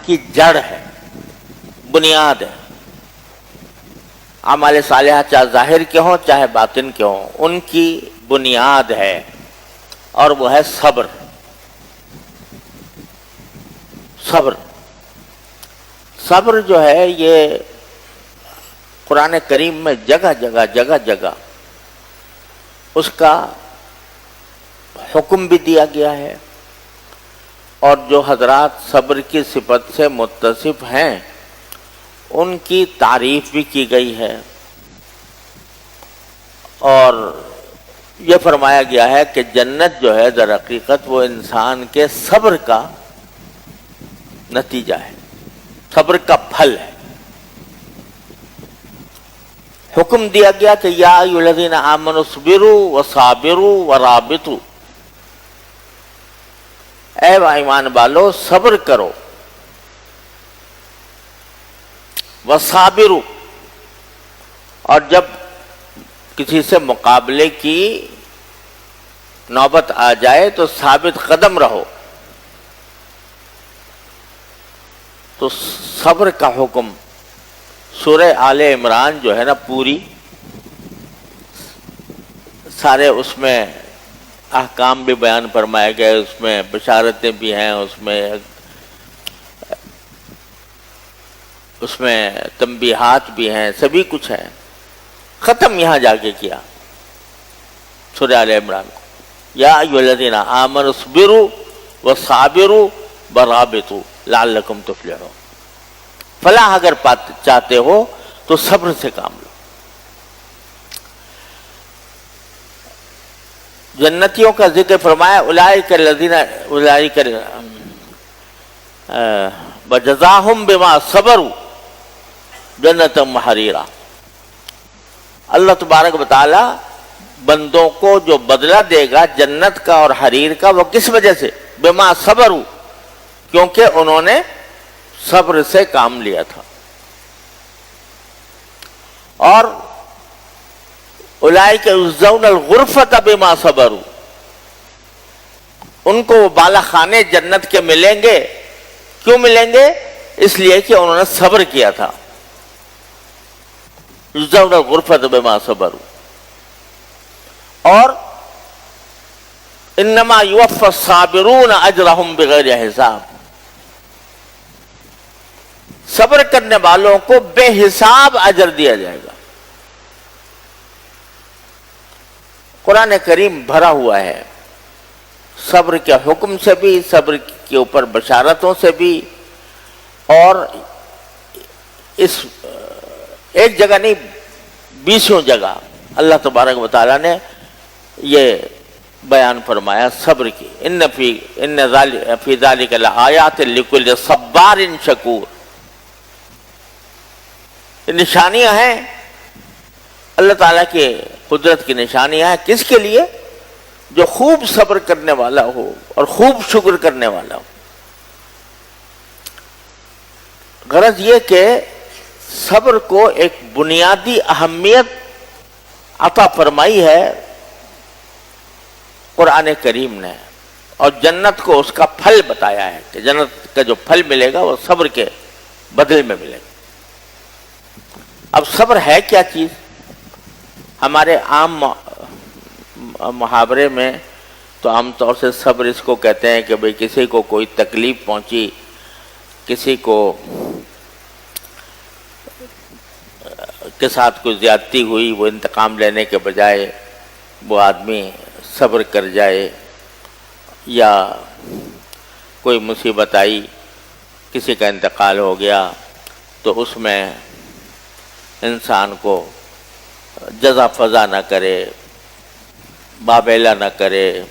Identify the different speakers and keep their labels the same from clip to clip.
Speaker 1: کی جڑ ہے، بنیاد ہے۔ اعمال صالحہ چاہے ظاہر کے ہوں چاہے باطن کے ہوں، ان کی بنیاد ہے، اور وہ ہے صبر۔ صبر صبر جو ہے یہ قرآن کریم میں جگہ جگہ اس کا حکم بھی دیا گیا ہے، اور جو حضرات صبر کی صفت سے متصف ہیں ان کی تعریف بھی کی گئی ہے، اور یہ فرمایا گیا ہے کہ جنت جو ہے در حقیقت وہ انسان کے صبر کا نتیجہ ہے، صبر کا پھل ہے۔ حکم دیا گیا کہ یا ایھا الذین آمنوا اصبروا وصابروا ورابطوا، اے ایمان والو صبر کرو، وصابروا، اور جب کسی سے مقابلے کی نوبت آ جائے تو ثابت قدم رہو۔ تو صبر کا حکم سورہ آل عمران جو ہے نا پوری، سارے اس میں احکام بھی بیان فرمائے گئے، اس میں بشارتیں بھی ہیں، اس میں تنبیہات بھی ہیں، سبھی کچھ ہے۔ ختم یہاں جا کے کیا سورہ آل عمران کو، یا ایھا الذین آمنوا اصبروا وصابروا ورابطوا لعلکم تفلحون۔ فلاح اگر چاہتے ہو تو صبر سے کام لو۔ جنتیوں کا ذکر فرمایا، اولئک الذین وجزاہم بما صبروا جنتا وحریرا۔ اللہ تبارک و تعالی بندوں کو جو بدلہ دے گا جنت کا اور حریر کا، وہ کس وجہ سے؟ بما صبروا، کیونکہ انہوں نے صبر سے کام لیا تھا۔ اور اولئک یجزون الغرفۃ بما صبروا، ان کو وہ بالا خانے جنت کے ملیں گے۔ کیوں ملیں گے؟ اس لیے کہ انہوں نے صبر کیا تھا۔ یجزون الغرفۃ بما صبروا۔ اور انما یوفی الصابرون اجرهم بغیر حساب، صبر کرنے والوں کو بے حساب اجر دیا جائے گا۔ قرآن کریم بھرا ہوا ہے صبر کے حکم سے بھی، صبر کے اوپر بشارتوں سے بھی، اور اس ایک جگہ نہیں 20 جگہ اللہ تبارک و تعالیٰ نے یہ بیان فرمایا صبر کی۔ ان فی ذلک لآیات لکل صبار شکور۔ نشانیاں ہیں اللہ تعالیٰ کے قدرت کی نشانیاں ہیں، کس کے لیے؟ جو خوب صبر کرنے والا ہو اور خوب شکر کرنے والا ہو۔ غرض یہ کہ صبر کو ایک بنیادی اہمیت عطا فرمائی ہے قرآن کریم نے، اور جنت کو اس کا پھل بتایا ہے کہ جنت کا جو پھل ملے گا وہ صبر کے بدلے میں ملے گا۔ اب صبر ہے کیا چیز؟ ہمارے عام محاورے میں تو عام طور سے صبر اس کو کہتے ہیں کہ بھئی کسی کو کوئی تکلیف پہنچی، کسی کو کے ساتھ کوئی زیادتی ہوئی، وہ انتقام لینے کے بجائے وہ آدمی صبر کر جائے، یا کوئی مصیبت آئی، کسی کا انتقال ہو گیا، تو اس میں انسان کو جزا فضا نہ کرے، بابیلا نہ کرے،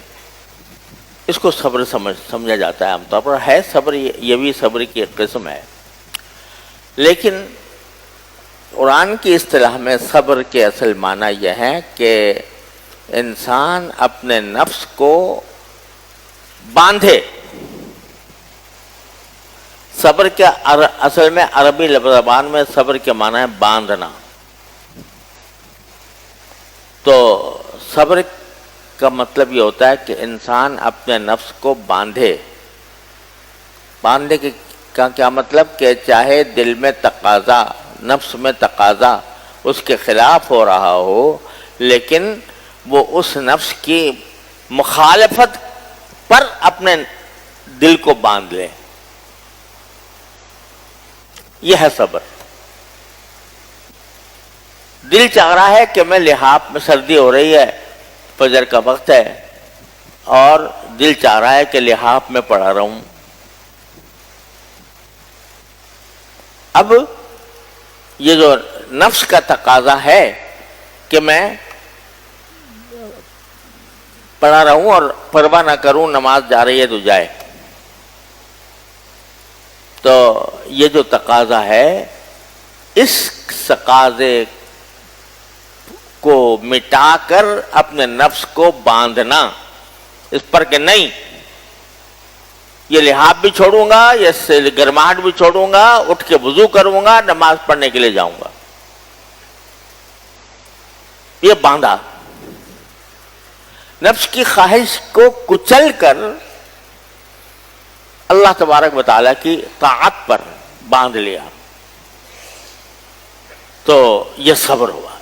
Speaker 1: اس کو صبر سمجھا جاتا ہے عام طور پر۔ ہے صبر، یہ بھی صبر کی ایک قسم ہے، لیکن قرآن کی اصطلاح میں صبر کے اصل معنی یہ ہے کہ انسان اپنے نفس کو باندھے۔ صبر کے اصل میں عربی زبان میں صبر کے معنی ہے باندھنا۔ تو صبر کا مطلب یہ ہوتا ہے کہ انسان اپنے نفس کو باندھے۔ باندھنے کا کیا مطلب کہ چاہے دل میں تقاضا، نفس میں تقاضا اس کے خلاف ہو رہا ہو، لیکن وہ اس نفس کی مخالفت پر اپنے دل کو باندھ لے، یہ ہے صبر۔ دل چاہ رہا ہے کہ میں لحاف میں، سردی ہو رہی ہے، فجر کا وقت ہے، اور دل چاہ رہا ہے کہ لحاف میں پڑا رہوں۔ اب یہ جو نفس کا تقاضا ہے کہ میں پڑا رہوں اور پرواہ نہ کروں، نماز جا رہی ہے تو جائے، تو یہ جو تقاضا ہے، اس تقاضے کو مٹا کر اپنے نفس کو باندھنا اس پر کہ نہیں، یہ لحاف بھی چھوڑوں گا، یہ گرماہٹ بھی چھوڑوں گا، اٹھ کے وضو کروں گا، نماز پڑھنے کے لیے جاؤں گا، یہ باندھا۔ نفس کی خواہش کو کچل کر اللہ تبارک و تعالیٰ کی طاعت پر باندھ لیا، تو یہ صبر ہوا،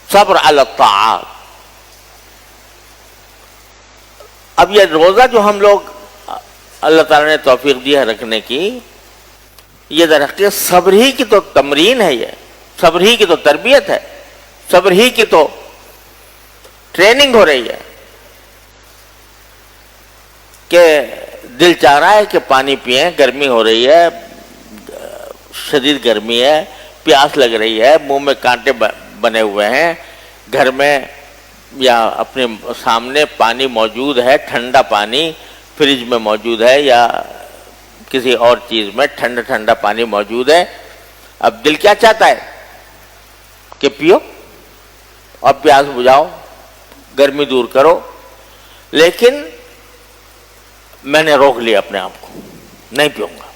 Speaker 1: صبر علی الطاعات۔ اب یہ روزہ جو ہم لوگ اللہ تعالیٰ نے توفیق دی ہے رکھنے کی، یہ درحقیقت صبر ہی کی تو تمرین ہے، یہ صبر ہی کی تو تربیت ہے، صبر ہی کی تو ٹریننگ ہو رہی ہے کہ دل چاہ رہا ہے کہ پانی پئیں، گرمی ہو رہی ہے، شدید گرمی ہے، پیاس لگ رہی ہے، منہ میں کانٹے بنے ہوئے ہیں، گھر میں یا اپنے سامنے پانی موجود ہے، ٹھنڈا پانی فریج میں موجود ہے یا کسی اور چیز میں ٹھنڈا ٹھنڈا پانی موجود ہے۔ اب دل کیا چاہتا ہے کہ پیو اور پیاس بجھاؤ، گرمی دور کرو، لیکن میں نے روک لیا اپنے آپ کو، نہیں پیوں گا،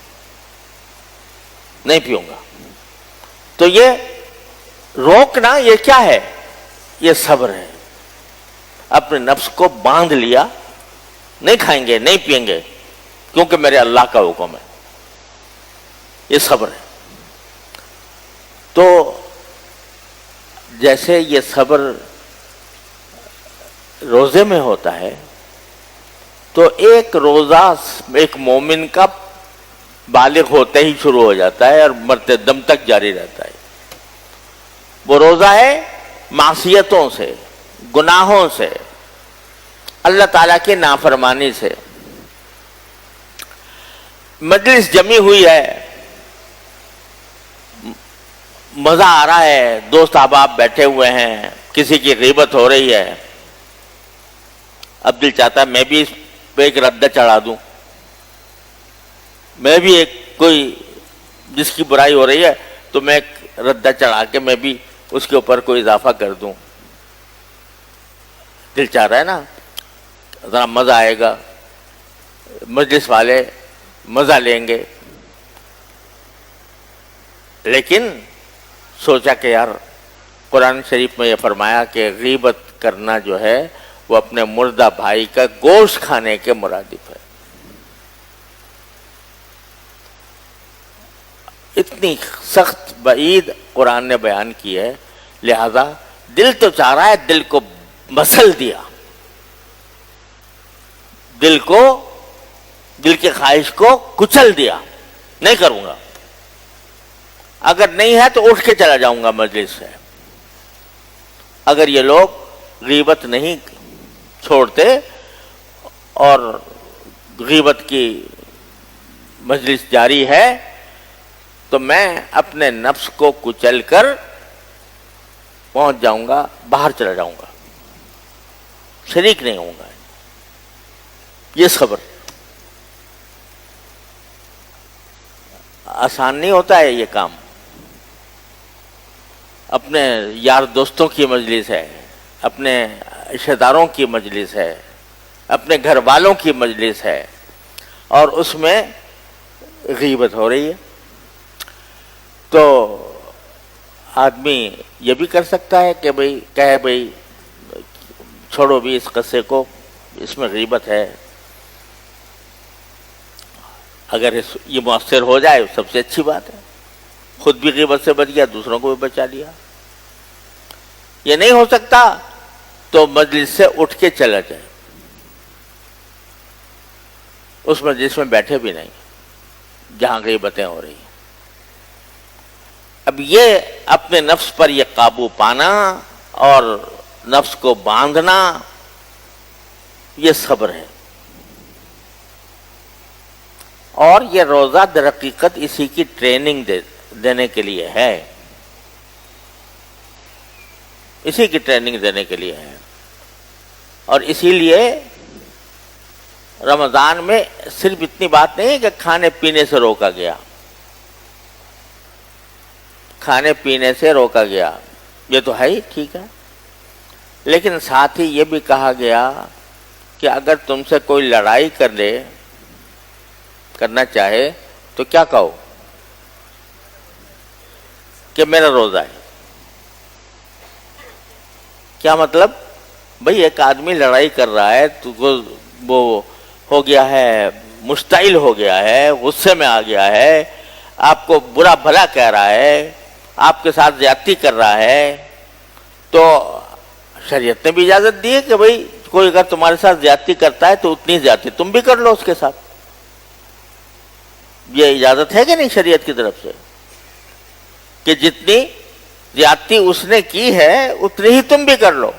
Speaker 1: نہیں پیوں گا۔ تو یہ روکنا یہ کیا ہے؟ یہ صبر ہے۔ اپنے نفس کو باندھ لیا، نہیں کھائیں گے، نہیں پئیں گے، کیونکہ میرے اللہ کا حکم ہے، یہ صبر ہے۔ تو جیسے یہ صبر روزے میں ہوتا ہے، تو ایک روزہ ایک مومن کا بالغ ہوتے ہی شروع ہو جاتا ہے اور مرتے دم تک جاری رہتا ہے۔ وہ روزہ ہے معصیتوں سے، گناہوں سے، اللہ تعالیٰ کی نافرمانی سے۔ مجلس جمی ہوئی ہے، مزہ آ رہا ہے، دوست احباب بیٹھے ہوئے ہیں، کسی کی غیبت ہو رہی ہے، اب دل چاہتا ہے میں بھی اس پہ ایک ردہ چڑھا دوں، میں بھی ایک کوئی جس کی برائی ہو رہی ہے تو میں ایک ردہ چڑھا کے میں بھی اس کے اوپر کوئی اضافہ کر دوں۔ دل چاہ رہا ہے نا، ذرا مزہ آئے گا، مجلس والے مزہ لیں گے، لیکن سوچا کہ یار قرآن شریف میں یہ فرمایا کہ غیبت کرنا جو ہے وہ اپنے مردہ بھائی کا گوشت کھانے کے مرادف ہے۔ اتنی سخت وعید قرآن نے بیان کی ہے، لہذا دل تو چاہ رہا ہے، دل کو مسل دیا، دل کی خواہش کو کچل دیا، نہیں کروں گا، اگر نہیں ہے تو اٹھ کے چلا جاؤں گا مجلس سے۔ اگر یہ لوگ غیبت نہیں چھوڑتے اور غیبت کی مجلس جاری ہے تو میں اپنے نفس کو کچل کر پہنچ جاؤں گا، باہر چلا جاؤں گا، شریک نہیں ہوں گا۔ یہ صبر آسان نہیں ہوتا ہے، یہ کام اپنے یار دوستوں کی مجلس ہے، اپنے رشتہ داروں کی مجلس ہے، اپنے گھر والوں کی مجلس ہے، اور اس میں غیبت ہو رہی ہے، تو آدمی یہ بھی کر سکتا ہے کہ بھئی چھوڑو بھی اس قصے کو، اس میں غیبت ہے، اگر یہ مؤثر ہو جائے سب سے اچھی بات ہے، خود بھی غیبت سے بچ گیا، دوسروں کو بھی بچا لیا۔ یہ نہیں ہو سکتا تو مجلس سے اٹھ کے چلا جائے، اس مجلس میں بیٹھے بھی نہیں جہاں غیبتیں ہو رہی ہیں۔ اب یہ اپنے نفس پر یہ قابو پانا اور نفس کو باندھنا، یہ صبر ہے۔ اور یہ روزہ در حقیقت اسی کی ٹریننگ دینے کے لیے ہے، اسی کی ٹریننگ دینے کے لیے ہے۔ اور اسی لیے رمضان میں صرف اتنی بات نہیں ہے کہ کھانے پینے سے روکا گیا، کھانے پینے سے روکا گیا، یہ تو ہے ہی ٹھیک ہے، لیکن ساتھ ہی یہ بھی کہا گیا کہ اگر تم سے کوئی لڑائی کرنا چاہے تو کیا کہو کہ میرا روزہ ہے۔ کیا مطلب؟ بھئی ایک آدمی لڑائی کر رہا ہے تو وہ ہو گیا ہے، مشتعل ہو گیا ہے، غصے میں آ گیا ہے، آپ کو برا بھلا کہہ رہا ہے، آپ کے ساتھ زیادتی کر رہا ہے، تو شریعت نے بھی اجازت دی ہے کہ بھئی کوئی اگر تمہارے ساتھ زیادتی کرتا ہے تو اتنی زیادتی تم بھی کر لو اس کے ساتھ۔ یہ اجازت ہے کہ نہیں شریعت کی طرف سے کہ جتنی زیادتی اس نے کی ہے اتنی ہی تم بھی کر لو؟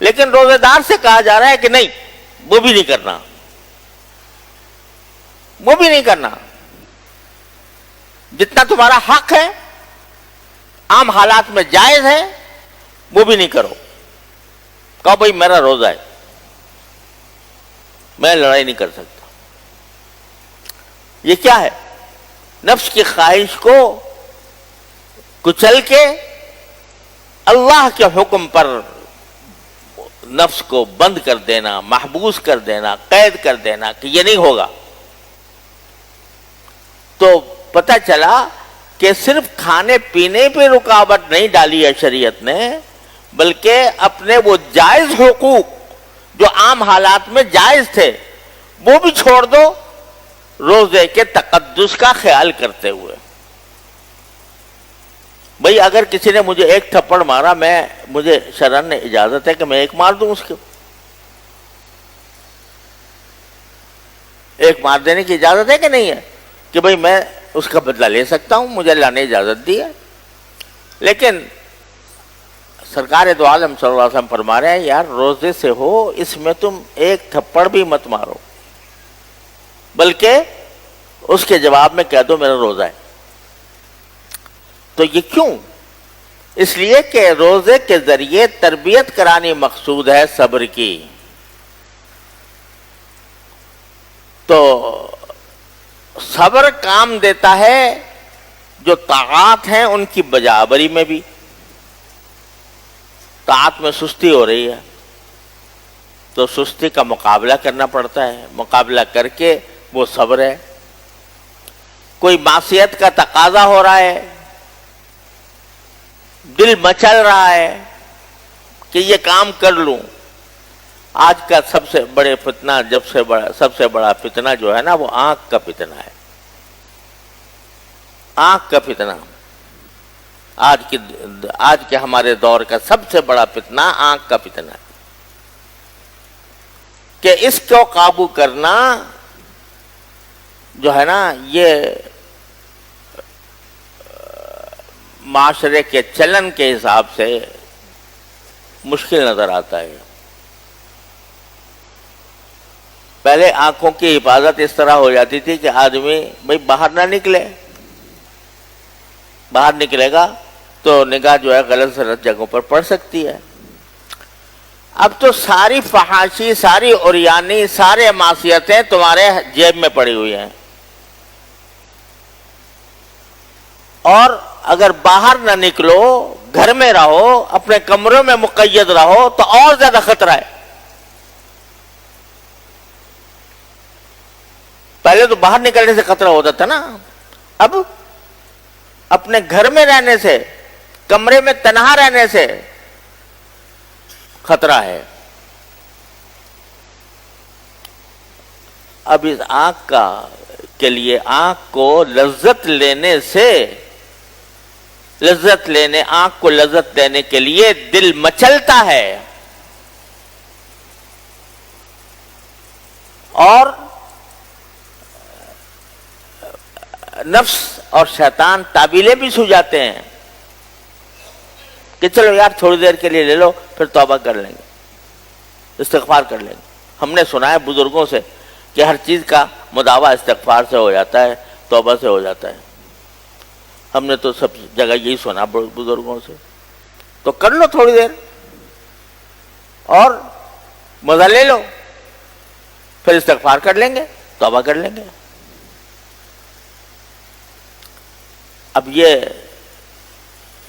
Speaker 1: لیکن روزے دار سے کہا جا رہا ہے کہ نہیں، وہ بھی نہیں کرنا، وہ بھی نہیں کرنا، جتنا تمہارا حق ہے، عام حالات میں جائز ہے، وہ بھی نہیں کرو۔ کہو بھئی میرا روزہ ہے، میں لڑائی نہیں کر سکتا۔ یہ کیا ہے؟ نفس کی خواہش کو کچل کے اللہ کے حکم پر نفس کو بند کر دینا، محبوس کر دینا، قید کر دینا کہ یہ نہیں ہوگا۔ تو پتہ چلا کہ صرف کھانے پینے پہ رکاوٹ نہیں ڈالی ہے شریعت نے، بلکہ اپنے وہ جائز حقوق جو عام حالات میں جائز تھے وہ بھی چھوڑ دو روزے کے تقدس کا خیال کرتے ہوئے۔ بھئی اگر کسی نے مجھے ایک تھپڑ مارا، مجھے شرعاً نے اجازت ہے کہ میں ایک مار دوں اس کو، ایک مار دینے کی اجازت ہے کہ نہیں ہے کہ بھئی میں اس کا بدلہ لے سکتا ہوں، مجھے اللہ نے اجازت دی ہے۔ لیکن سرکار دو عالم صلی اللہ علیہ وسلم فرما رہے ہیں یار روزے سے ہو، اس میں تم ایک تھپڑ بھی مت مارو، بلکہ اس کے جواب میں کہہ دو میرا روزہ ہے۔ تو یہ کیوں؟ اس لیے کہ روزے کے ذریعے تربیت کرانی مقصود ہے صبر کی۔ تو صبر کام دیتا ہے جو طاعات ہیں ان کی بجاوری میں بھی۔ طاعت میں سستی ہو رہی ہے تو سستی کا مقابلہ کرنا پڑتا ہے، مقابلہ کر کے وہ صبر ہے۔ کوئی معصیت کا تقاضا ہو رہا ہے، دل مچل رہا ہے کہ یہ کام کر لوں۔ آج کا سب سے بڑے فتنہ، سب سے بڑا فتنہ جو ہے نا وہ آنکھ کا فتنہ ہے۔ آنکھ کا فتنہ آج کے ہمارے دور کا سب سے بڑا فتنہ آنکھ کا فتنہ ہے کہ اس کو قابو کرنا جو ہے نا یہ معاشرے کے چلن کے حساب سے مشکل نظر آتا ہے۔ پہلے آنکھوں کی حفاظت اس طرح ہو جاتی تھی کہ آدمی بھئی باہر نہ نکلے، باہر نکلے گا تو نگاہ جو ہے غلط سلط جگہوں پر پڑ سکتی ہے۔ اب تو ساری فحاشی، ساری عریانی، سارے معصیتیں تمہارے جیب میں پڑی ہوئی ہیں، اور اگر باہر نہ نکلو، گھر میں رہو، اپنے کمروں میں مقید رہو تو اور زیادہ خطرہ ہے۔ پہلے تو باہر نکلنے سے خطرہ ہوتا تھا نا، اب اپنے گھر میں رہنے سے، کمرے میں تنہا رہنے سے خطرہ ہے۔ اب اس آنکھ کا کے لیے آنکھ کو لذت دینے کے لیے دل مچلتا ہے، اور نفس اور شیطان تعبیلیں بھی سجاتے ہیں کہ چلو یار تھوڑی دیر کے لیے لے لو، پھر توبہ کر لیں گے، استغفار کر لیں گے۔ ہم نے سنا ہے بزرگوں سے کہ ہر چیز کا مداوع استغفار سے ہو جاتا ہے، توبہ سے ہو جاتا ہے۔ ہم نے تو سب جگہ یہی سنا بزرگوں سے۔ تو کر لو تھوڑی دیر اور مزہ لے لو، پھر استغفار کر لیں گے، توبہ کر لیں گے۔ اب یہ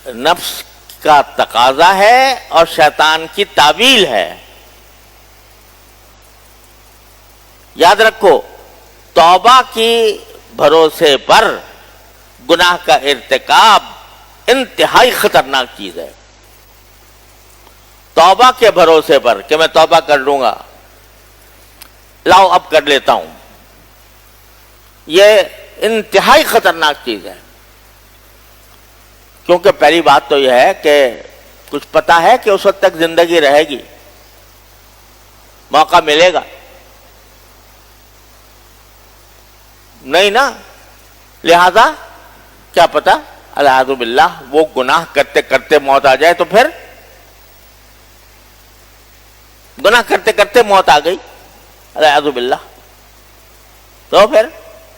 Speaker 1: نفس کا تقاضا ہے اور شیطان کی تعویل ہے۔ یاد رکھو، توبہ کی بھروسے پر گناہ کا ارتکاب انتہائی خطرناک چیز ہے۔ توبہ کے بھروسے پر کہ میں توبہ کر لوں گا، لاؤ اب کر لیتا ہوں، یہ انتہائی خطرناک چیز ہے۔ کیونکہ پہلی بات تو یہ ہے کہ کچھ پتا ہے کہ اس وقت تک زندگی رہے گی، موقع ملے گا نہیں نا، لہذا کیا پتا العیاذ باللہ وہ گناہ کرتے کرتے موت آ جائے، تو پھر گناہ کرتے کرتے موت آ گئی العیاذ باللہ، تو پھر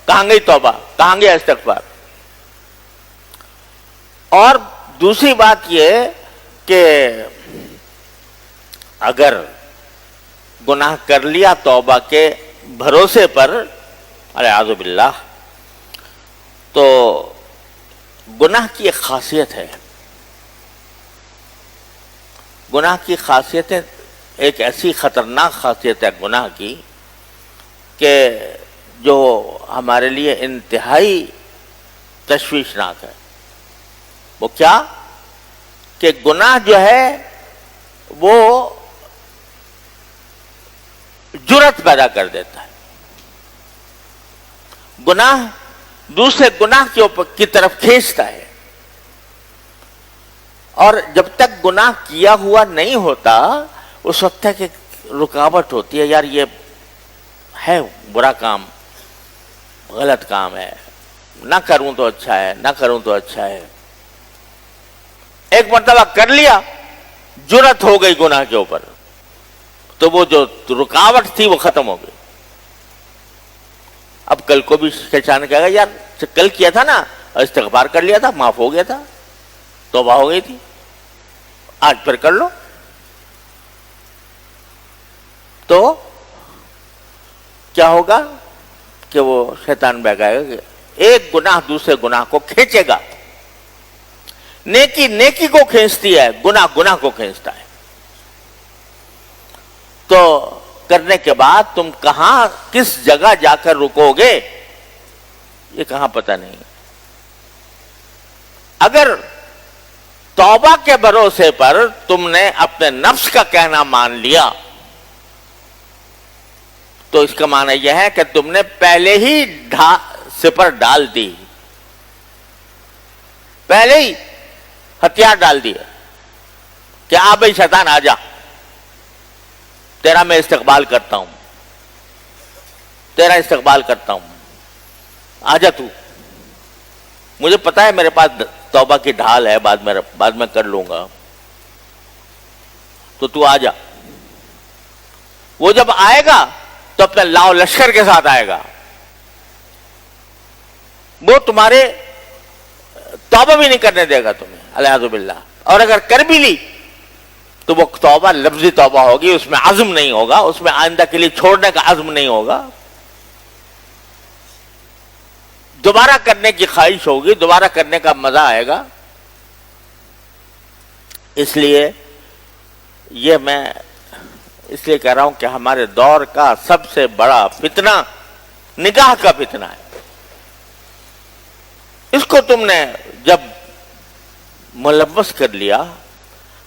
Speaker 1: کہاں گئی توبہ، کہاں گیا استغفار۔ اور دوسری بات یہ کہ اگر گناہ کر لیا توبہ کے بھروسے پر العیاذ باللہ، تو گناہ کی ایک خاصیت ہے، گناہ کی خاصیت ہے، ایک ایسی خطرناک خاصیت ہے گناہ کی کہ جو ہمارے لیے انتہائی تشویشناک ہے۔ وہ کیا کہ گناہ جو ہے وہ جرأت پیدا کر دیتا ہے، گناہ دوسرے گناہ کے اوپر کی طرف کھینچتا ہے، اور جب تک گناہ کیا ہوا نہیں ہوتا اس وقت تک ایک رکاوٹ ہوتی ہے، یار یہ ہے برا کام، غلط کام ہے، نہ کروں تو اچھا ہے، نہ کروں تو اچھا ہے۔ ایک مرتبہ کر لیا، جرأت ہو گئی گناہ کے اوپر، تو وہ جو رکاوٹ تھی وہ ختم ہو گئی۔ اب کل کو بھی شیطان کہے گا یار کل کیا تھا نا، استغفار کر لیا تھا، معاف ہو گیا تھا، توبہ ہو گئی تھی، آج پھر کر لو۔ تو کیا ہوگا کہ وہ شیطان بہکائے گا کہ ایک گناہ دوسرے گناہ کو کھینچے گا، نیکی نیکی کو کھینچتی ہے، گناہ گناہ کو کھینچتا ہے۔ تو کرنے کے بعد تم کہاں کس جگہ جا کر رکو گے یہ کہاں پتہ نہیں۔ اگر توبہ کے بھروسے پر تم نے اپنے نفس کا کہنا مان لیا تو اس کا معنی یہ ہے کہ تم نے پہلے ہی سپر ڈال دی، پہلے ہی ہتھیار ڈال دیا کہ آ بھائی شیطان آ جا، تیرا میں استقبال کرتا ہوں، تیرا استقبال کرتا ہوں، آ جا تو، مجھے پتا ہے میرے پاس توبہ کی ڈھال ہے، بعد میں کر لوں گا، تو آ جا۔ وہ جب آئے گا تو اپنے لاؤ لشکر کے ساتھ آئے گا، وہ تمہارے توبہ بھی نہیں کرنے دے گا تمہیں العیاذ باللہ، اور اگر کر بھی لی تو وہ توبہ لفظی توبہ ہوگی، اس میں عزم نہیں ہوگا، اس میں آئندہ کے لیے چھوڑنے کا عزم نہیں ہوگا، دوبارہ کرنے کی خواہش ہوگی، دوبارہ کرنے کا مزہ آئے گا۔ اس لیے یہ میں اس لیے کہہ رہا ہوں کہ ہمارے دور کا سب سے بڑا فتنہ نگاہ کا فتنہ ہے۔ اس کو تم نے جب ملوث کر لیا،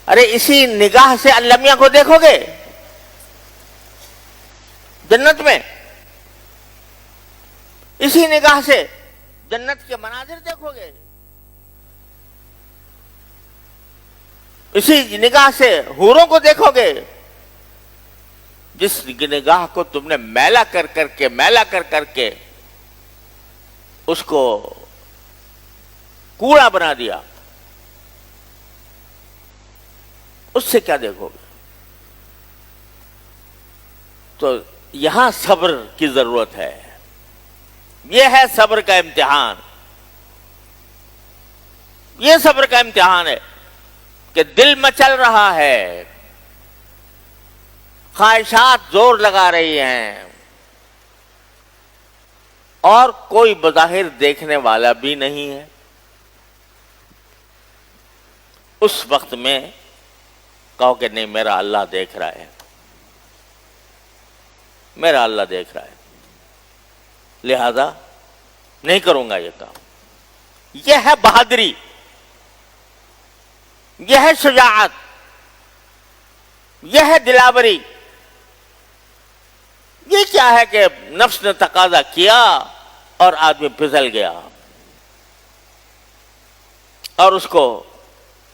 Speaker 1: ارے اسی نگاہ سے اللہ میاں کو دیکھو گے جنت میں، اسی نگاہ سے جنت کے مناظر دیکھو گے، اسی نگاہ سے حوروں کو دیکھو گے، جس نگاہ کو تم نے میلا کر کے اس کو کوڑا بنا دیا، اس سے کیا دیکھو گے؟ تو یہاں صبر کی ضرورت ہے، یہ ہے صبر کا امتحان، یہ صبر کا امتحان ہے کہ دل مچل رہا ہے، خواہشات زور لگا رہی ہیں، اور کوئی بظاہر دیکھنے والا بھی نہیں ہے۔ اس وقت میں کہو کہ نہیں، میرا اللہ دیکھ رہا ہے، میرا اللہ دیکھ رہا ہے، لہذا نہیں کروں گا یہ کام۔ یہ ہے بہادری، یہ ہے شجاعت، یہ ہے دلاوری۔ یہ کیا ہے کہ نفس نے تقاضا کیا اور آدمی پھسل گیا اور اس کو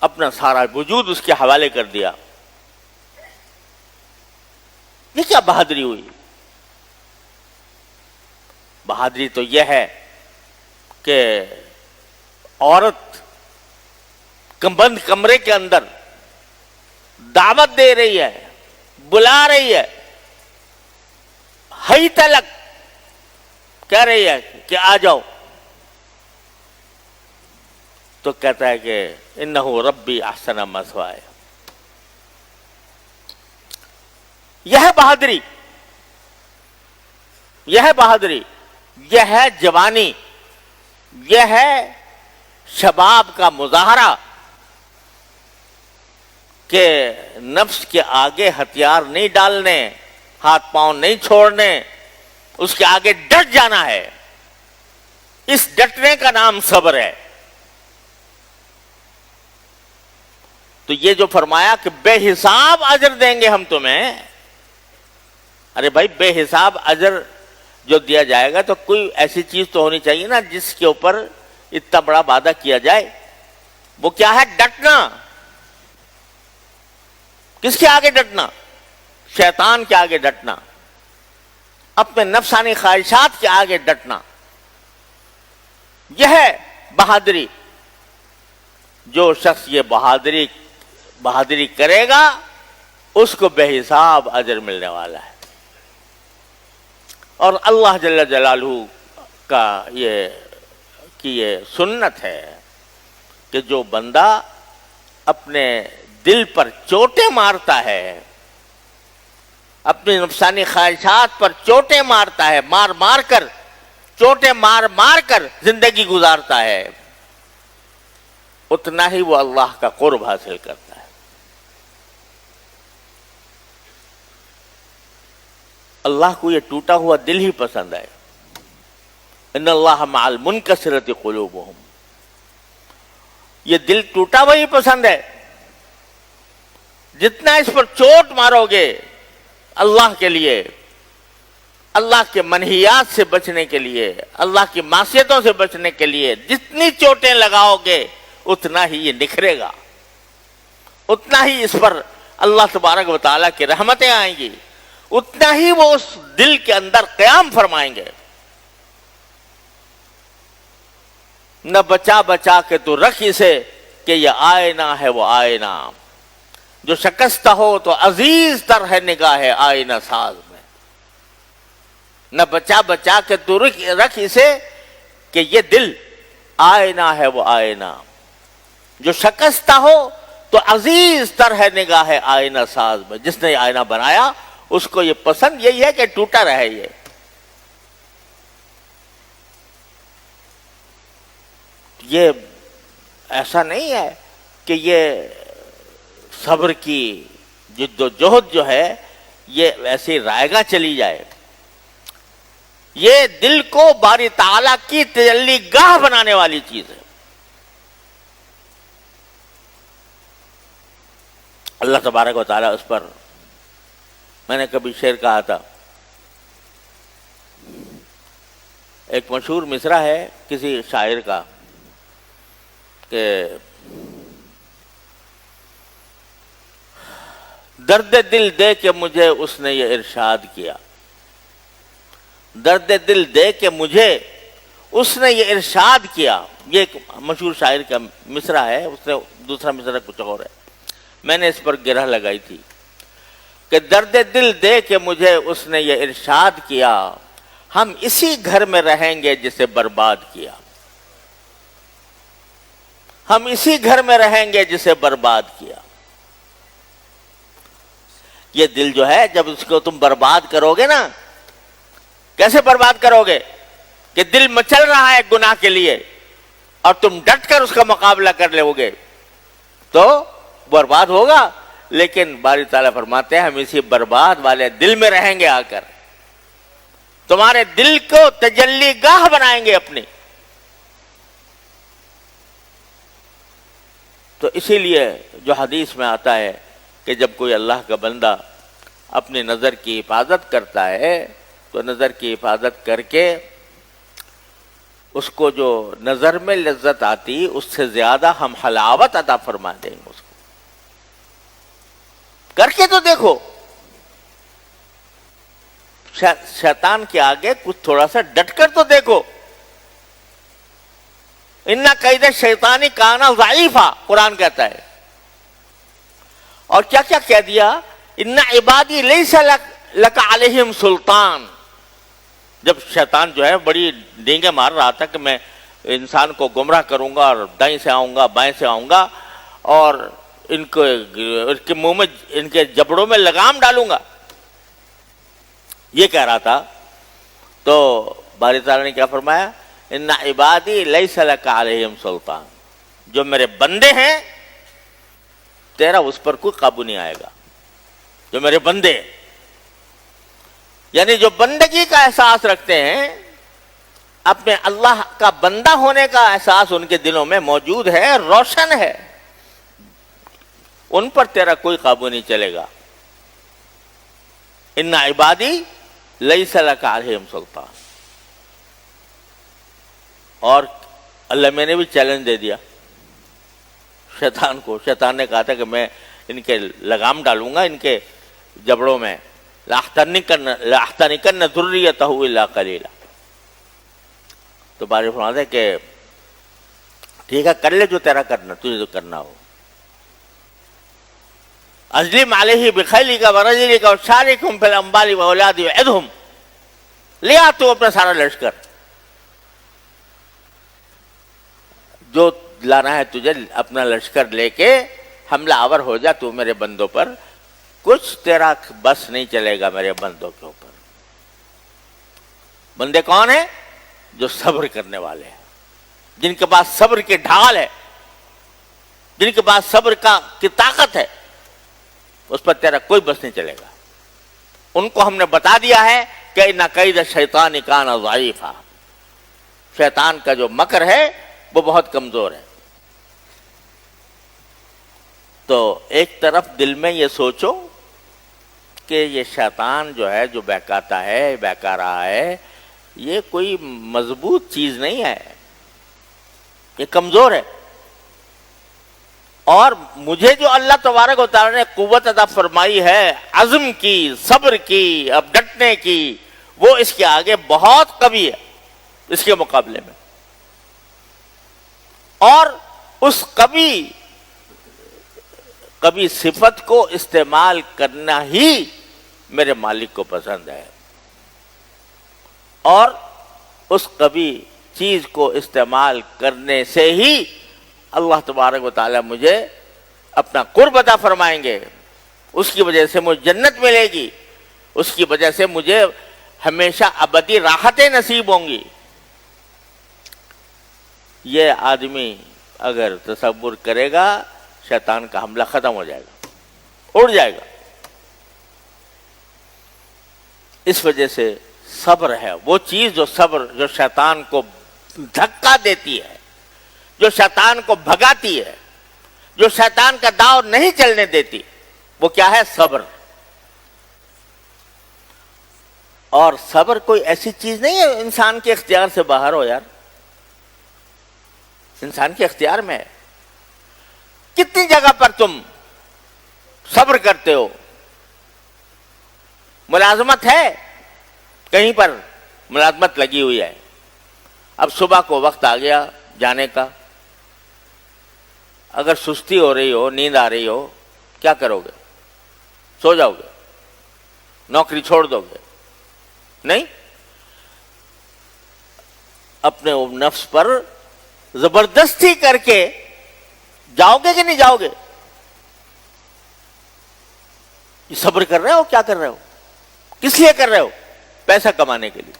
Speaker 1: اپنا سارا وجود اس کے حوالے کر دیا۔ یہ کیا بہادری ہوئی؟ بہادری تو یہ ہے کہ عورت بند کمرے کے اندر دعوت دے رہی ہے، بلا رہی ہے، ہئی تلک کہہ رہی ہے کہ آ جاؤ، تو کہتا ہے کہ انہو ربی احسن مثوائے۔ یہ ہے بہادری، یہ ہے بہادری، یہ ہے جوانی، یہ ہے شباب کا مظاہرہ کہ نفس کے آگے ہتھیار نہیں ڈالنے، ہاتھ پاؤں نہیں چھوڑنے، اس کے آگے ڈٹ جانا ہے۔ اس ڈٹنے کا نام صبر ہے۔ تو یہ جو فرمایا کہ بے حساب اجر دیں گے ہم تمہیں، ارے بھائی بے حساب اجر جو دیا جائے گا تو کوئی ایسی چیز تو ہونی چاہیے نا جس کے اوپر اتنا بڑا وعدہ کیا جائے۔ وہ کیا ہے؟ ڈٹنا۔ کس کے آگے ڈٹنا؟ شیطان کے آگے ڈٹنا، اپنے نفسانی خواہشات کے آگے ڈٹنا۔ یہ ہے بہادری۔ جو شخص یہ بہادری کرے گا اس کو بے حساب اجر ملنے والا ہے۔ اور اللہ جل جلالہ کا یہ سنت ہے کہ جو بندہ اپنے دل پر چوٹیں مارتا ہے، اپنی نفسانی خواہشات پر چوٹیں مارتا ہے، چوٹیں مار کر زندگی گزارتا ہے، اتنا ہی وہ اللہ کا قرب حاصل کرتا ہے۔ اللہ کو یہ ٹوٹا ہوا دل ہی پسند ہے۔ ان اللہ مع المنکسرۃ قلوبہم، یہ دل ٹوٹا ہوا ہی پسند ہے۔ جتنا اس پر چوٹ مارو گے اللہ کے لیے، اللہ کے منہیات سے بچنے کے لیے، اللہ کی معصیتوں سے بچنے کے لیے جتنی چوٹیں لگاؤ گے اتنا ہی یہ نکھرے گا، اتنا ہی اس پر اللہ تبارک و تعالیٰ کی رحمتیں آئیں گی، اتنا ہی وہ اس دل کے اندر قیام فرمائیں گے۔ نہ بچا کے تو رکھ اسے کہ یہ آئینہ ہے وہ آئینہ، جو شکستہ ہو تو عزیز تر ہے نگاہ آئینہ ساز میں۔ نہ بچا کے تو رکھ اسے کہ یہ دل آئینہ ہے وہ آئینہ، جو شکستہ ہو تو عزیز تر ہے نگاہ آئینہ ساز میں۔ جس نے آئینہ بنایا اس کو یہ پسند یہی ہے کہ ٹوٹا رہے۔ یہ ایسا نہیں ہے کہ یہ صبر کی جد و جہد جو ہے یہ ایسی رائے گاہ چلی جائے۔ یہ دل کو باری تعالیٰ کی تجلی گاہ بنانے والی چیز ہے۔ اللہ تبارک و تعالیٰ اس پر، میں نے کبھی شعر کہا تھا، ایک مشہور مصرع ہے کسی شاعر کا کہ درد دل دے کے مجھے اس نے یہ ارشاد کیا، درد دل دے کے مجھے اس نے یہ ارشاد کیا. یہ ایک مشہور شاعر کا مصرع ہے، اس نے دوسرا مصرع کچھ اور ہے. میں نے اس پر گرہ لگائی تھی کہ درد دل دے کے مجھے اس نے یہ ارشاد کیا، ہم اسی گھر میں رہیں گے جسے برباد کیا، ہم اسی گھر میں رہیں گے جسے برباد کیا. یہ دل جو ہے جب اس کو تم برباد کرو گے نا، کیسے برباد کرو گے کہ دل مچل رہا ہے گناہ کے لیے اور تم ڈٹ کر اس کا مقابلہ کر لو گے تو برباد ہوگا. لیکن باری تعالیٰ فرماتے ہیں ہم اسی برباد والے دل میں رہیں گے، آ کر تمہارے دل کو تجلی گاہ بنائیں گے اپنی. تو اسی لیے جو حدیث میں آتا ہے کہ جب کوئی اللہ کا بندہ اپنی نظر کی حفاظت کرتا ہے تو نظر کی حفاظت کر کے اس کو جو نظر میں لذت آتی اس سے زیادہ ہم حلاوت عطا فرما دیں گے. اس کو کر کے تو دیکھو، شیطان کے آگے کچھ تھوڑا سا ڈٹ کر تو دیکھو. ان کید شیطانی کان ضعیفا، قرآن کہتا ہے. اور کیا کیا کہہ دیا، ان عبادی لیس لک علیہم سلطان. جب شیطان جو ہے بڑی ڈینگیں مار رہا تھا کہ میں انسان کو گمراہ کروں گا اور دائیں سے آؤں گا بائیں سے آؤں گا اور ان کے منہ میں ان کے جبڑوں میں لگام ڈالوں گا، یہ کہہ رہا تھا، تو باری تعالیٰ نے کیا فرمایا، ان عبادی لیس لک علیہم سلطان. جو میرے بندے ہیں تیرا اس پر کوئی قابو نہیں آئے گا. جو میرے بندے یعنی جو بندگی کا احساس رکھتے ہیں، اپنے اللہ کا بندہ ہونے کا احساس ان کے دلوں میں موجود ہے، روشن ہے، ان پر تیرا کوئی قابو نہیں چلے گا. ان عبادی لیس لک علیہم سلطان. اور اللہ میں نے بھی چیلنج دے دیا شیطان کو. شیطان نے کہا تھا کہ میں ان کے لگام ڈالوں گا ان کے جبڑوں میں، لَأَحْتَنِكَنَّ ذُرِّيَّتَهُ إِلَّا قَلِيلًا. تو باری فرماتے ہیں کہ ٹھیک ہے کر لے جو تیرا کرنا، تجھے جو کرنا ہو. اجلم علیہ بخیلک ورجلک وشارکہم فی الاموال والاولاد وعدہم. لے آ تو اپنا سارا لشکر، جو لانا ہے تجھے اپنا لشکر لے کے حملہ آور ہو جا تو میرے بندوں پر. کچھ تیرا بس نہیں چلے گا میرے بندوں کے اوپر. بندے کون ہیں؟ جو صبر کرنے والے ہیں، جن کے پاس صبر کی ڈھال ہے، جن کے پاس صبر کی طاقت ہے، اس پر تیرا کوئی بس نہیں چلے گا. ان کو ہم نے بتا دیا ہے کہ ان کید الشیطان کان ضعیفا. شیطان کا جو مکر ہے وہ بہت کمزور ہے. تو ایک طرف دل میں یہ سوچو کہ یہ شیطان جو ہے جو بہکاتا ہے بہکا رہا ہے، یہ کوئی مضبوط چیز نہیں ہے، یہ کمزور ہے. اور مجھے جو اللہ تبارک و تعالیٰ نے قوت عطا فرمائی ہے عزم کی، صبر کی، اب ڈٹنے کی، وہ اس کے آگے بہت قوی ہے اس کے مقابلے میں. اور اس قوی صفت کو استعمال کرنا ہی میرے مالک کو پسند ہے. اور اس قوی چیز کو استعمال کرنے سے ہی اللہ تبارک و تعالیٰ مجھے اپنا قرب عطا فرمائیں گے. اس کی وجہ سے مجھے جنت ملے گی، اس کی وجہ سے مجھے ہمیشہ ابدی راحتیں نصیب ہوں گی. یہ آدمی اگر تصور کرے گا شیطان کا حملہ ختم ہو جائے گا، اڑ جائے گا. اس وجہ سے صبر ہے وہ چیز، جو شیطان کو دھکا دیتی ہے، جو شیطان کو بھگاتی ہے، جو شیطان کا داؤ نہیں چلنے دیتی، وہ کیا ہے؟ صبر. اور صبر کوئی ایسی چیز نہیں ہے انسان کے اختیار سے باہر ہو یار، انسان کے اختیار میں ہے. کتنی جگہ پر تم صبر کرتے ہو؟ ملازمت ہے، کہیں پر ملازمت لگی ہوئی ہے، اب صبح کو وقت آ گیا جانے کا، اگر سستی ہو رہی ہو، نیند آ رہی ہو، کیا کرو گے؟ سو جاؤ گے؟ نوکری چھوڑ دو گے؟ نہیں، اپنے نفس پر زبردستی کر کے جاؤ گے کہ نہیں جاؤ گے؟ یہ صبر کر رہے ہو؟ کیا کر رہے ہو؟ کس لیے کر رہے ہو؟ پیسہ کمانے کے لیے.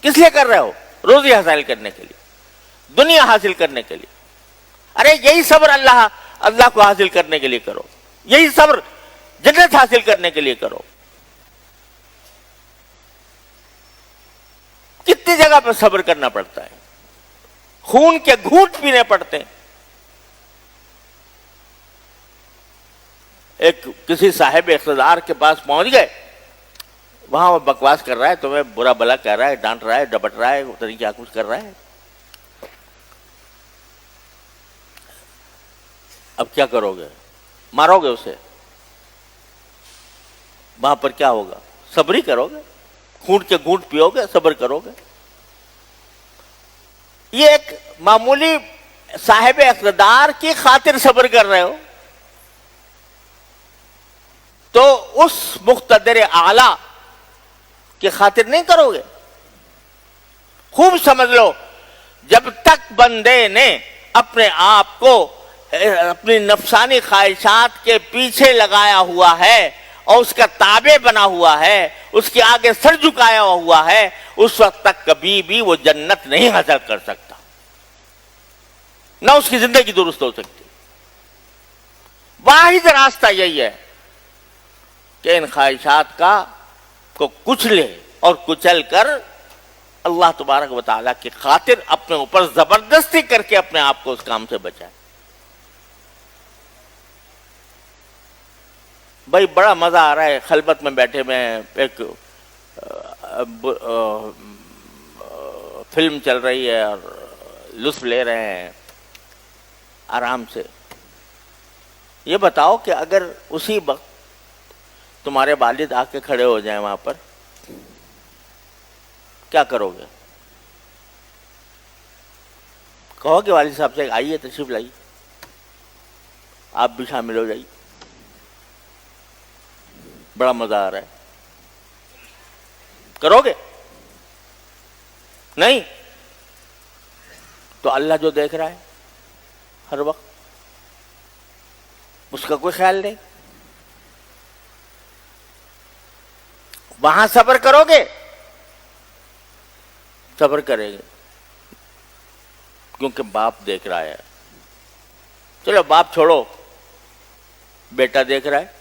Speaker 1: کس لیے کر رہے ہو؟ روزی حاصل کرنے کے لیے، دنیا حاصل کرنے کے لیے. ارے یہی صبر اللہ کو حاصل کرنے کے لیے کرو، یہی صبر جنت حاصل کرنے کے لیے کرو. کتنی جگہ پہ صبر کرنا پڑتا ہے، خون کے گھونٹ پینے پڑتے ہیں. ایک کسی صاحب اقتدار کے پاس پہنچ گئے، وہاں وہ بکواس کر رہا ہے، تمہیں برا بلا کہہ رہا ہے، ڈانٹ رہا ہے، ڈپٹ رہا ہے، پتہ نہیں کیا کچھ کر رہا ہے. اب کیا کرو گے؟ مارو گے اسے؟ وہاں پر کیا ہوگا؟ صبر ہی کرو گے، خون کے گھونٹ پیو گے، صبر کرو گے. یہ ایک معمولی صاحب اقتدار کی خاطر صبر کر رہے ہو، تو اس مقتدر اعلی کی خاطر نہیں کرو گے. خوب سمجھ لو، جب تک بندے نے اپنے آپ کو اپنی نفسانی خواہشات کے پیچھے لگایا ہوا ہے اور اس کا تابع بنا ہوا ہے، اس کے آگے سر جھکایا ہوا ہے، اس وقت تک کبھی بھی وہ جنت نہیں حاصل کر سکتا، نہ اس کی زندگی درست ہو سکتی. واحد راستہ یہی ہے کہ ان خواہشات کو کچلے اور کچل کر اللہ تبارک و تعالیٰ کی خاطر اپنے اوپر زبردستی کر کے اپنے آپ کو اس کام سے بچائے. بھائی بڑا مزہ آ رہا ہے خلوت میں بیٹھے میں، ایک فلم چل رہی ہے اور لطف لے رہے ہیں آرام سے. یہ بتاؤ کہ اگر اسی وقت تمہارے والد آ کے کھڑے ہو جائیں وہاں پر، کیا کرو گے؟ کہو کہ والد صاحب سے آئیے، تشریف لائیے، آپ بھی شامل ہو جائیے، بڑا مزہ آ رہا ہے. کرو گے؟ نہیں تو اللہ جو دیکھ رہا ہے ہر وقت، اس کا کوئی خیال نہیں. وہاں صبر کرو گے؟ صبر کریں گے کیونکہ باپ دیکھ رہا ہے. چلو باپ چھوڑو، بیٹا دیکھ رہا ہے،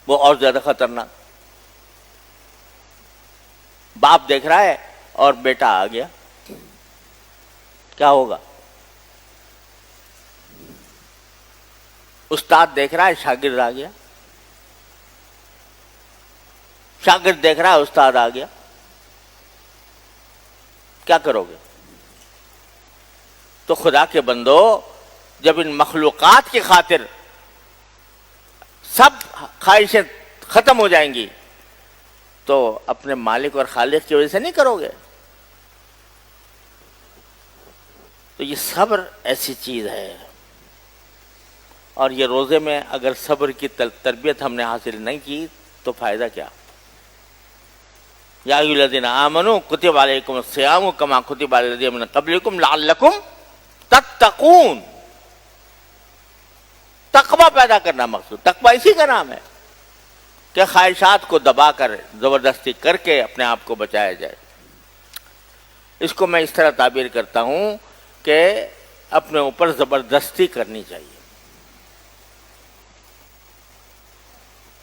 Speaker 1: وہ اور زیادہ خطرناک. باپ دیکھ رہا ہے اور بیٹا آ گیا، کیا ہوگا؟ استاد دیکھ رہا ہے، شاگرد آ گیا، شاگرد دیکھ رہا ہے، استاد آ گیا، کیا کرو گے؟ تو خدا کے بندو، جب ان مخلوقات کی خاطر سب خواہشیں ختم ہو جائیں گی تو اپنے مالک اور خالق کی وجہ سے نہیں کرو گے. تو یہ صبر ایسی چیز ہے، اور یہ روزے میں اگر صبر کی تربیت ہم نے حاصل نہیں کی تو فائدہ کیا؟ یا ایھا الذین آمنوا کتب علیکم الصیام کما کتب علی الذین من قبلکم لعلکم تتقون. تقوی پیدا کرنا مقصود، تقوی اسی کا نام ہے کہ خواہشات کو دبا کر زبردستی کر کے اپنے آپ کو بچایا جائے. اس کو میں اس طرح تعبیر کرتا ہوں کہ اپنے اوپر زبردستی کرنی چاہیے.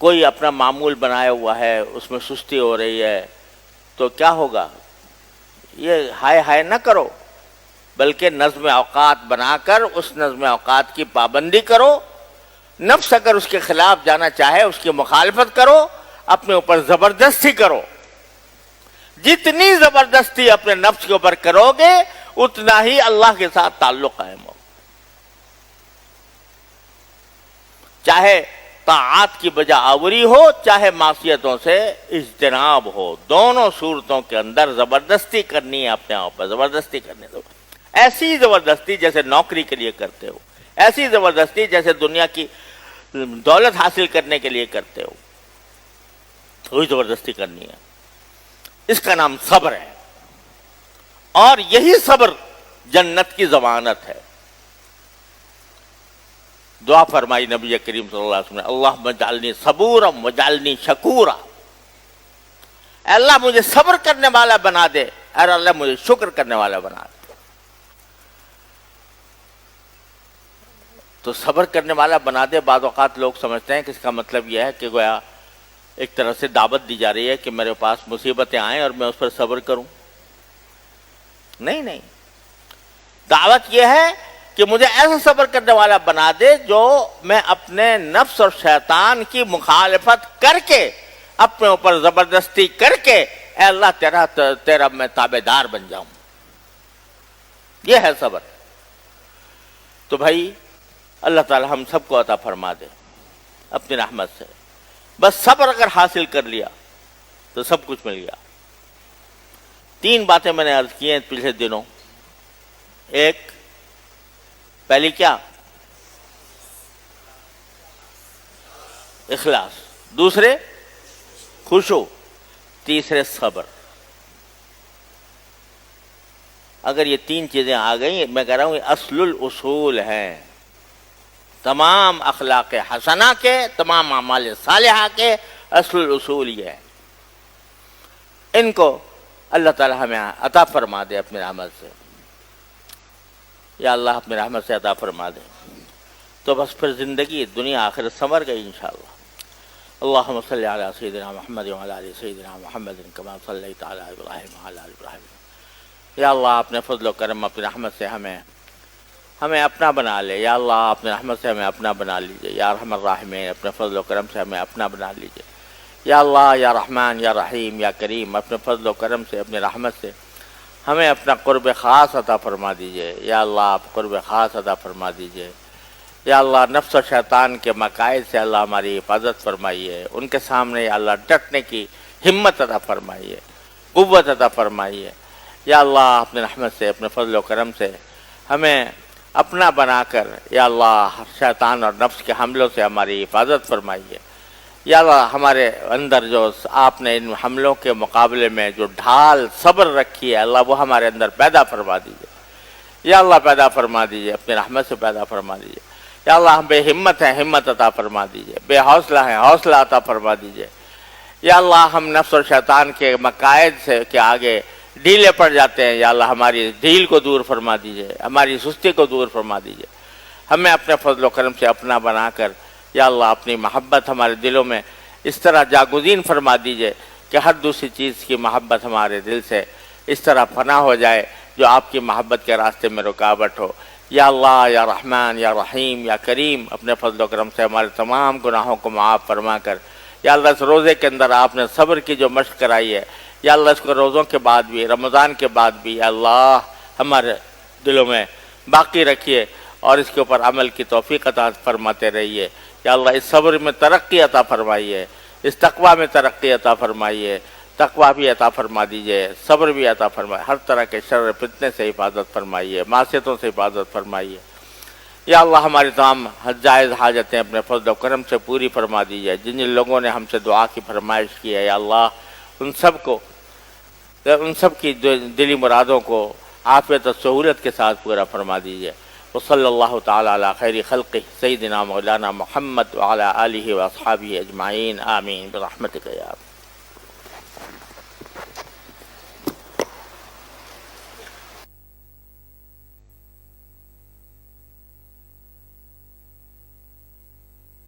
Speaker 1: کوئی اپنا معمول بنایا ہوا ہے، اس میں سستی ہو رہی ہے، تو کیا ہوگا؟ یہ ہائے ہائے نہ کرو، بلکہ نظم اوقات بنا کر اس نظم اوقات کی پابندی کرو. نفس اگر اس کے خلاف جانا چاہے اس کی مخالفت کرو، اپنے اوپر زبردستی کرو. جتنی زبردستی اپنے نفس کے اوپر کرو گے اتنا ہی اللہ کے ساتھ تعلق قائم ہو، چاہے طاعات کی بجا آوری ہو چاہے معصیتوں سے اجتناب ہو، دونوں صورتوں کے اندر زبردستی کرنی ہے اپنے آپ پر، زبردستی کرنی ہے، ایسی زبردستی جیسے نوکری کے لیے کرتے ہو، ایسی زبردستی جیسے دنیا کی دولت حاصل کرنے کے لیے کرتے ہو، وہی زبردستی کرنی ہے۔ اس کا نام صبر ہے، اور یہی صبر جنت کی ضمانت ہے۔ دعا فرمائی نبی کریم صلی اللہ علیہ وسلم نے، اللہم اجعلنی صبورا واجعلنی شکورا، اے اللہ مجھے صبر کرنے والا بنا دے، اے اللہ مجھے شکر کرنے والا بنا دے۔ تو صبر کرنے والا بنا دے، بعض اوقات لوگ سمجھتے ہیں کہ اس کا مطلب یہ ہے کہ گویا ایک طرح سے دعوت دی جا رہی ہے کہ میرے پاس مصیبتیں آئیں اور میں اس پر صبر کروں۔ نہیں نہیں، دعوت یہ ہے کہ مجھے ایسا صبر کرنے والا بنا دے جو میں اپنے نفس اور شیطان کی مخالفت کر کے، اپنے اوپر زبردستی کر کے، اے اللہ تیرا میں تابع دار بن جاؤں۔ یہ ہے صبر۔ تو بھائی اللہ تعالی ہم سب کو عطا فرما دے اپنی رحمت سے۔ بس صبر اگر حاصل کر لیا تو سب کچھ مل گیا۔ 3 باتیں میں نے عرض کی ہیں پچھلے دنوں۔ ایک، پہلی کیا؟ اخلاص، دوسرے خشوع، تیسرے صبر۔ اگر یہ 3 چیزیں آ گئیں، میں کہہ رہا ہوں یہ اصل الاصول ہیں تمام اخلاق حسنہ کے، تمام اعمال صالحہ کے اصل الاصول یہ ہے۔ ان کو اللہ تعالی ہمیں عطا فرما دے اپنی رحمت سے۔ یا اللہ اپنی رحمت سے عطا فرما دے تو بس پھر زندگی دنیا آخرت سنور گئی انشاءاللہ۔ اللہم صلی علی سیدنا محمد وعلی آل سیدنا محمد کما صلیت علی ابراہیم وعلی آل ابراہیم۔ یا اللہ اپنے فضل و کرم اپنی رحمت سے ہمیں اپنا بنا لے۔ یا اللہ اپنے رحمت سے ہمیں اپنا بنا لیجئے۔ یا ارحم الراحمین اپنے فضل و کرم سے ہمیں اپنا بنا لیجئے۔ یا اللہ یا رحمان یا رحیم یا کریم اپنے فضل و کرم سے اپنی رحمت سے ہمیں اپنا قرب خاص عطا فرما دیجئے۔ یا اللہ آپ قرب خاص عطا فرما دیجئے۔ یا اللہ نفس و شیطان کے مکائد سے اللہ ہماری حفاظت فرمائیے، ان کے سامنے یا اللہ ڈٹنے کی ہمت عطا فرمائیے، قوت عطا فرمائیے۔ یا اللہ اپنے رحمت سے اپنے فضل و کرم سے ہمیں اپنا بنا کر یا اللہ شیطان اور نفس کے حملوں سے ہماری حفاظت فرمائیے۔ یا اللہ ہمارے اندر جو آپ نے ان حملوں کے مقابلے میں جو ڈھال صبر رکھی ہے اللہ وہ ہمارے اندر پیدا فرما دیجیے۔ یا اللہ پیدا فرما دیجیے، اپنی رحمت سے پیدا فرما دیجیے۔ یا اللہ ہم بے ہمت ہیں، ہمت عطا فرما دیجیے، بے حوصلہ ہیں، حوصلہ عطا فرما دیجیے۔ یا اللہ ہم نفس اور شیطان کے مقاعد سے کے آگے ڈھیلے پڑ جاتے ہیں، یا اللہ ہماری ڈھیل کو دور فرما دیجیے، ہماری سستی کو دور فرما دیجیے۔ ہمیں اپنے فضل و کرم سے اپنا بنا کر یا اللہ اپنی محبت ہمارے دلوں میں اس طرح جاگزین فرما دیجیے کہ ہر دوسری چیز کی محبت ہمارے دل سے اس طرح فنا ہو جائے جو آپ کی محبت کے راستے میں رکاوٹ ہو۔ یا اللہ یا رحمان یا رحیم یا کریم اپنے فضل و کرم سے ہمارے تمام گناہوں کو معاف فرما کر یا اللہ اس روزے کے اندر آپ نے صبر کی جو مشق کرائی ہے یا اللہ اس کو روزوں کے بعد بھی، رمضان کے بعد بھی یا اللہ ہمارے دلوں میں باقی رکھیے اور اس کے اوپر عمل کی توفیق عطا فرماتے رہیے۔ یا اللہ اس صبر میں ترقی عطا فرمائیے، اس تقوی میں ترقی عطا فرمائیے، تقوی بھی عطا فرما دیجیے، صبر بھی عطا فرمائیے، ہر طرح کے شر فتنے سے حفاظت فرمائیے، معصیتوں سے حفاظت فرمائیے۔ یا اللہ ہماری تمام جائز حاجتیں اپنے فضل و کرم سے پوری فرما دیجیے۔ جن جن لوگوں نے ہم سے دعا کی فرمائش کی ہے یا اللہ ان سب کی دلی مرادوں کو عافیت و سہولت کے ساتھ پورا فرما دیجیے۔ وصلی اللہ تعالی علی خیر خلقہ سیدنا مولانا محمد وعلی آلہ واصحابہ اجمعین، آمین برحمتک یا